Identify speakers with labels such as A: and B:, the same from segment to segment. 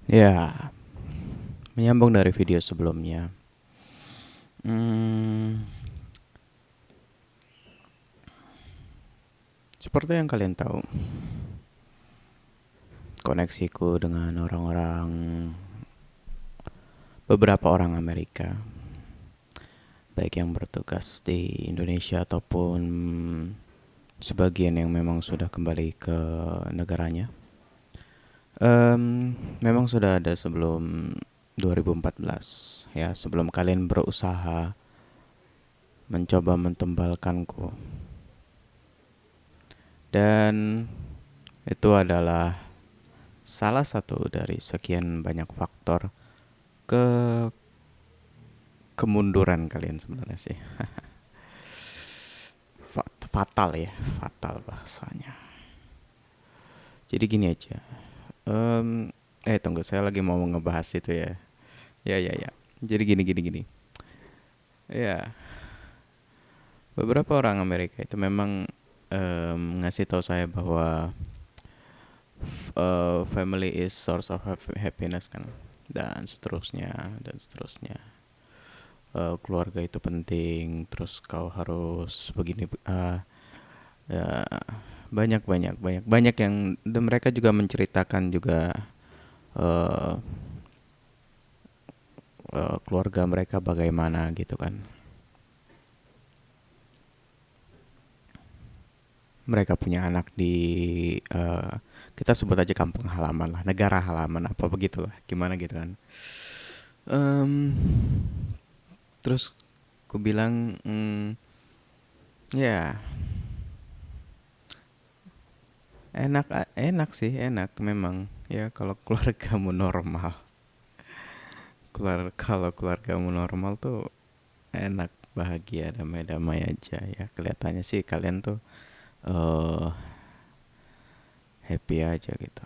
A: Ya, menyambung dari video sebelumnya. Hmm, Seperti yang kalian tahu, koneksiku dengan beberapa orang Amerika, baik yang bertugas di Indonesia ataupun sebagian yang memang sudah kembali ke negaranya. Memang sudah ada sebelum 2014, ya, sebelum kalian berusaha mencoba mentumbalkanku. Dan itu adalah salah satu dari sekian banyak faktor ke kemunduran kalian sebenarnya sih. Fatal ya, fatal bahasanya. Jadi gini aja. Em, Tunggu, saya lagi mau ngebahas itu ya. Ya. Jadi gini. Ya, beberapa orang Amerika itu memang ngasih tahu saya bahwa family is source of happiness kan, dan seterusnya. Keluarga itu penting, terus kau harus begini, ya, banyak yang, dan mereka juga menceritakan juga eh, keluarga mereka bagaimana gitu kan. Mereka punya anak di eh, kita sebut aja kampung halaman lah, negara halaman apa begitulah, gimana gitu kan. Em, Terus aku bilang, ya enak sih, enak memang ya kalau keluargamu normal. Kalau keluargamu normal tuh enak, bahagia, damai-damai aja ya. Kelihatannya sih kalian tuh eh happy aja gitu.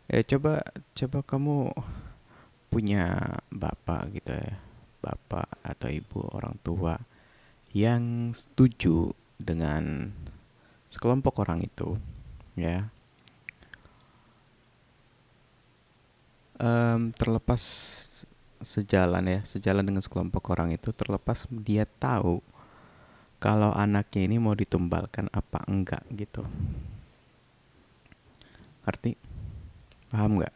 A: Ya, coba coba kamu punya bapak gitu ya, bapak atau ibu, orang tua yang setuju dengan sekelompok orang itu, ya. Terlepas sejalan dengan sekelompok orang itu, terlepas dia tahu kalau anaknya ini mau ditumbalkan apa enggak gitu. Ngerti? Paham nggak?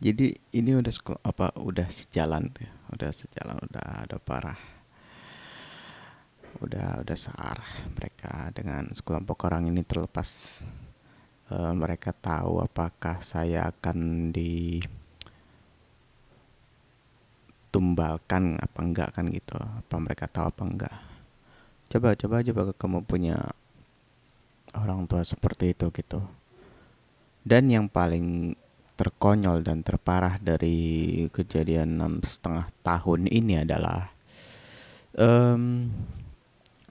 A: Jadi ini udah sejalan tuh, ya. Udah sejalan, udah parah. Udah searah mereka dengan sekelompok orang ini, terlepas mereka tahu apakah saya akan ditumbalkan apa enggak kan gitu. Apa mereka tahu apa enggak. Coba aja bakal kamu punya orang tua seperti itu gitu. Dan yang paling terkonyol dan terparah dari kejadian 6,5 tahun ini adalah em,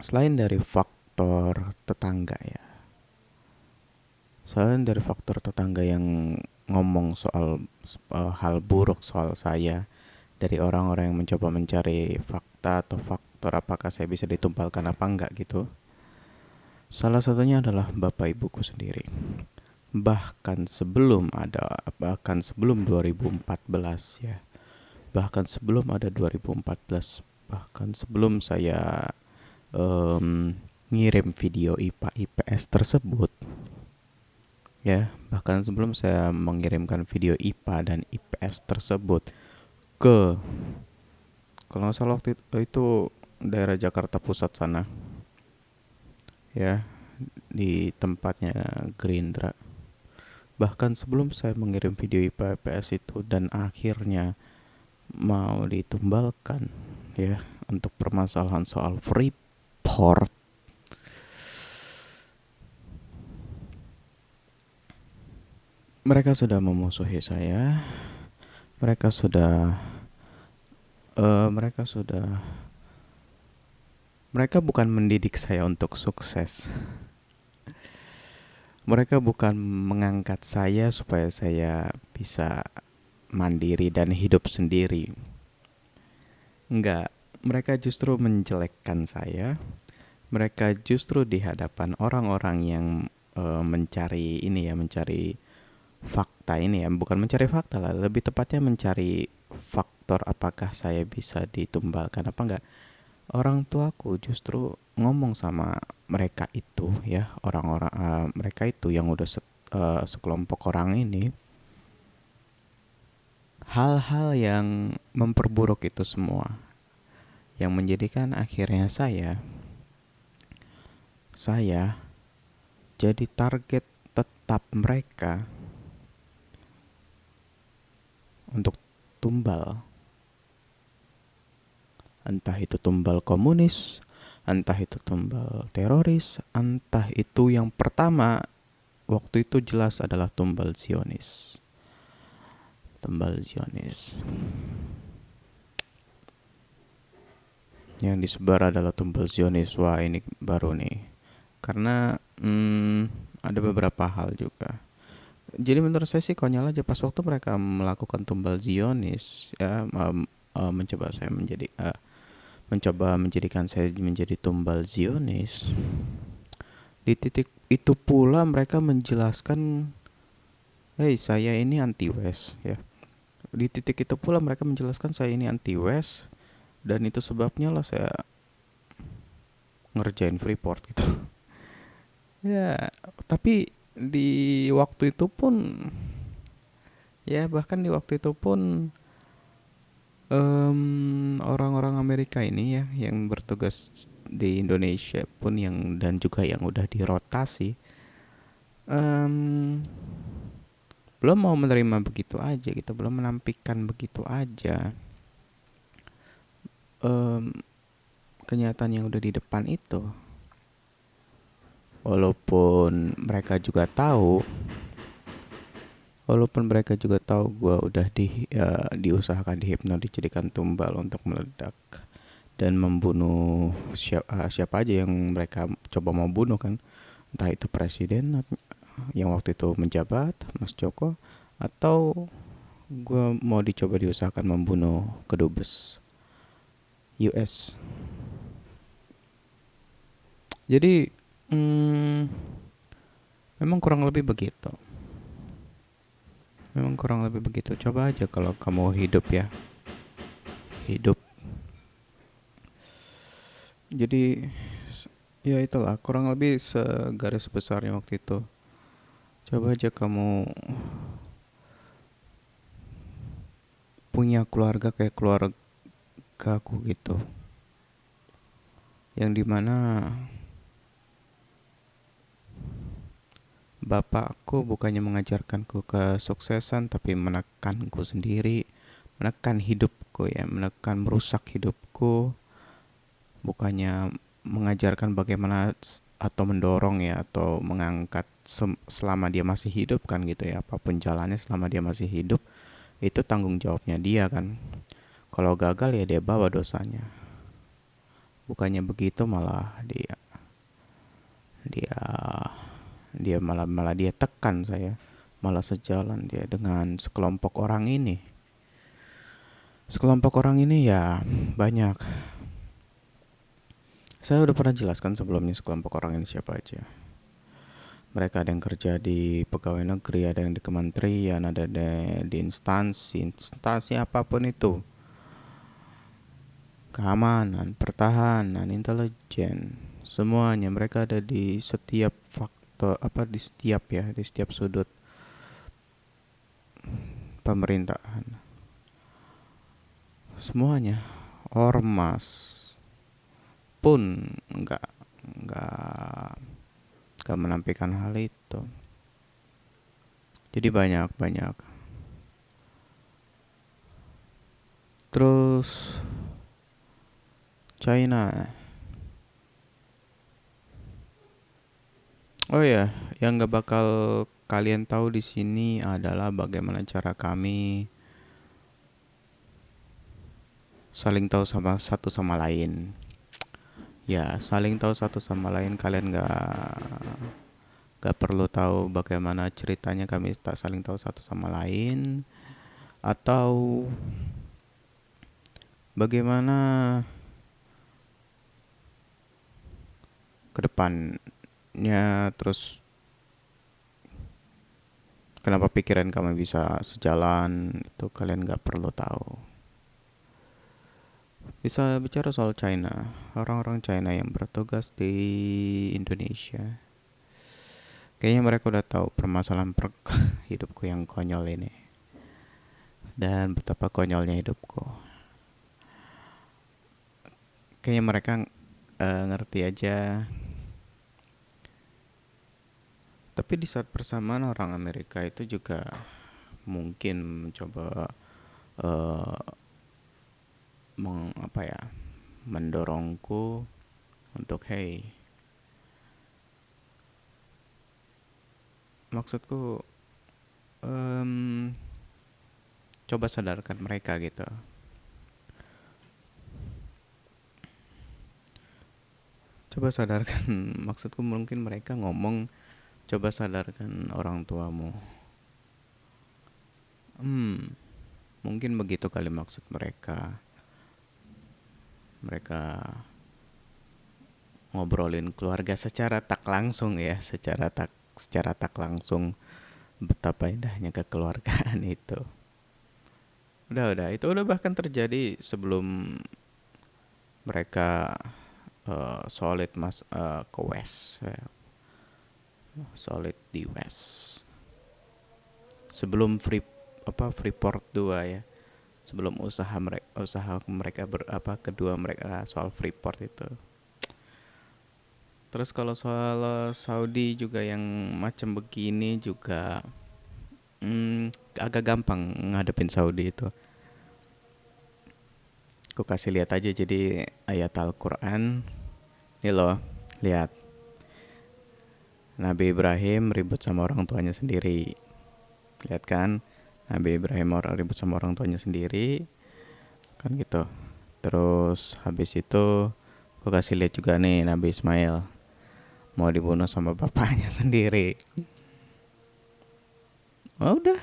A: selain dari faktor tetangga ya, selain dari faktor tetangga yang ngomong soal hal buruk soal saya dari orang-orang yang mencoba mencari fakta atau faktor apakah saya bisa ditumpalkan apa enggak gitu. Salah satunya adalah bapak ibuku sendiri. Bahkan sebelum 2014 ya, bahkan sebelum ada 2014, bahkan sebelum saya ngirim video IPA IPS tersebut, ya, bahkan sebelum saya mengirimkan video IPA dan IPS tersebut ke, kalau nggak salah waktu itu daerah Jakarta Pusat sana, ya, di tempatnya Gerindra. Bahkan sebelum saya mengirim video IPA IPS itu dan akhirnya mau ditumbalkan, ya, untuk permasalahan soal Freeport, mereka sudah memusuhi saya. Mereka sudah mereka sudah mereka bukan mendidik saya untuk sukses. Mereka bukan mengangkat saya supaya saya bisa mandiri dan hidup sendiri. Enggak, mereka justru menjelekkan saya Mereka justru di hadapan orang-orang yang mencari ini ya, mencari fakta ini ya, bukan mencari fakta lah, lebih tepatnya mencari faktor apakah saya bisa ditumbalkan apa enggak. Orang tuaku justru ngomong sama mereka itu ya, orang-orang mereka itu yang udah sekelompok orang ini, hal-hal yang memperburuk itu semua, yang menjadikan akhirnya saya jadi target tetap mereka untuk tumbal. Entah itu tumbal komunis, entah itu tumbal teroris, entah itu yang pertama waktu itu jelas adalah tumbal Zionis. Tumbal Zionis. Yang disebar adalah tumbal Zionis. Wah, ini baru nih. Karena ada beberapa hal juga. Jadi menurut saya sih konyol aja pas waktu mereka melakukan tumbal Zionis ya, mencoba menjadikan saya menjadi tumbal Zionis. Di titik itu pula mereka menjelaskan, "Hey, saya ini anti West," ya. Di titik itu pula mereka menjelaskan saya ini anti West dan itu sebabnya lah saya ngerjain Freeport gitu. Ya, tapi di waktu itu pun bahkan di waktu itu pun orang-orang Amerika ini ya yang bertugas di Indonesia pun yang dan juga yang udah dirotasi em, belum mau menerima begitu aja gitu, belum menampilkan begitu aja em, kenyataan yang udah di depan itu, walaupun mereka juga tahu gue udah diusahakan dijadikan tumbal untuk meledak dan membunuh siapa aja yang mereka coba mau bunuh kan, entah itu presiden yang waktu itu menjabat Mas Joko, atau gue mau diusahakan membunuh kedubes US. Jadi memang kurang lebih begitu. Coba aja kalau kamu hidup ya, hidup. Jadi ya itulah kurang lebih segaris besarnya waktu itu. Coba aja kamu punya keluarga kayak keluarga aku gitu, yang dimana bapakku bukannya mengajarkanku kesuksesan tapi menekanku sendiri, menekan hidupku ya, merusak hidupku, bukannya mengajarkan bagaimana atau mendorong ya atau mengangkat selama dia masih hidup kan gitu ya, apapun jalannya selama dia masih hidup itu tanggung jawabnya dia kan, kalau gagal ya dia bawa dosanya. Bukannya begitu, malah dia dia malah dia tekan saya, malah sejalan dia dengan sekelompok orang ini. Ya banyak, saya udah pernah jelaskan sebelumnya sekelompok orang ini siapa aja. Mereka ada yang kerja di pegawai negeri, ada yang di kementerian, ada di instansi apapun itu, keamanan, pertahanan, intelijen, semuanya mereka ada di setiap faktor di setiap sudut pemerintahan. Semuanya ormas pun nggak menampilkan hal itu. Jadi banyak. Terus China. Oh ya, yang nggak bakal kalian tahu di sini adalah bagaimana cara kami saling tahu sama satu sama lain. Ya, saling tahu satu sama lain. Kalian nggak perlu tahu bagaimana ceritanya kami tak saling tahu satu sama lain, atau bagaimana ke depannya. Terus kenapa pikiran kamu bisa sejalan, itu kalian nggak perlu tahu. Bisa bicara soal China, orang-orang China yang bertugas di Indonesia. Kayaknya mereka udah tahu permasalahan hidupku yang konyol ini. Dan betapa konyolnya hidupku. Kayaknya mereka ngerti aja. Tapi di saat bersamaan orang Amerika itu juga mungkin mencoba eh, mendorongku untuk hey, maksudku em, coba sadarkan mereka gitu. Coba sadarkan, maksudku mungkin mereka ngomong coba sadarkan orang tuamu. Mungkin begitu kali maksud mereka. Mereka ngobrolin keluarga secara tak langsung ya, secara tak langsung betapa indahnya kekeluargaan itu. Udah itu udah bahkan terjadi sebelum mereka solid ke West ya. Solid di West. Sebelum Freeport 2 ya. Sebelum usaha mereka kedua mereka soal Freeport itu. Terus kalau soal Saudi juga yang macam begini juga agak gampang ngadepin Saudi itu. Aku kasih lihat aja jadi ayat Al-Quran. Nih loh, lihat. Nabi Ibrahim ribut sama orang tuanya sendiri. Lihat kan? Nabi Ibrahim ribut sama orang tuanya sendiri. Kan gitu. Terus habis itu aku kasih lihat juga nih Nabi Ismail mau dibunuh sama bapaknya sendiri. Oh, udah.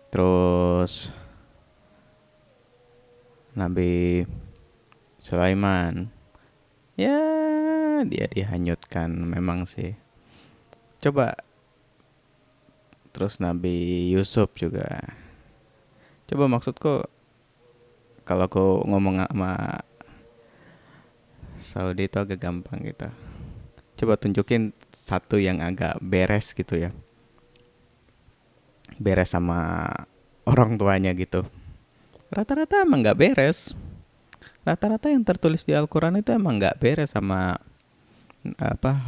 A: Terus Nabi Sulaiman, ya dia dihanyutkan memang sih. Coba. Terus Nabi Yusuf juga. Coba maksudku kalau aku ngomong sama Saudi itu agak gampang gitu. Coba tunjukin satu yang agak beres gitu ya. Beres sama orang tuanya gitu. Rata-rata emang gak beres. Rata-rata yang tertulis di Al-Quran itu emang gak beres sama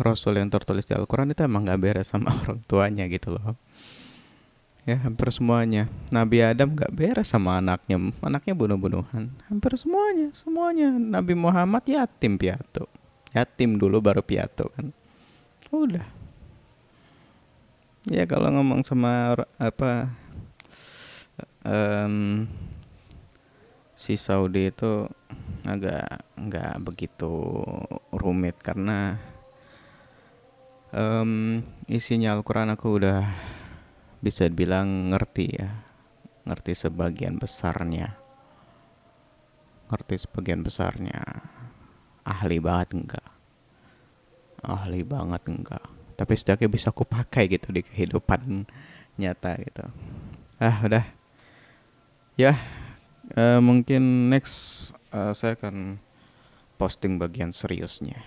A: Rasul yang tertulis di Al-Quran itu emang gak beres sama orang tuanya gitu loh. Ya hampir semuanya. Nabi Adam gak beres sama anaknya. Anaknya bunuh-bunuhan. Hampir semuanya. Nabi Muhammad yatim piatu. Yatim dulu baru piatu kan. Udah. Ya kalau ngomong sama em, si Saudi itu agak nggak begitu rumit karena isinya Al-Quran aku udah bisa dibilang ngerti ya, ngerti sebagian besarnya, ahli banget enggak, tapi setidaknya bisa aku pakai gitu di kehidupan nyata gitu. Udah ya. Mungkin next saya akan posting bagian seriusnya.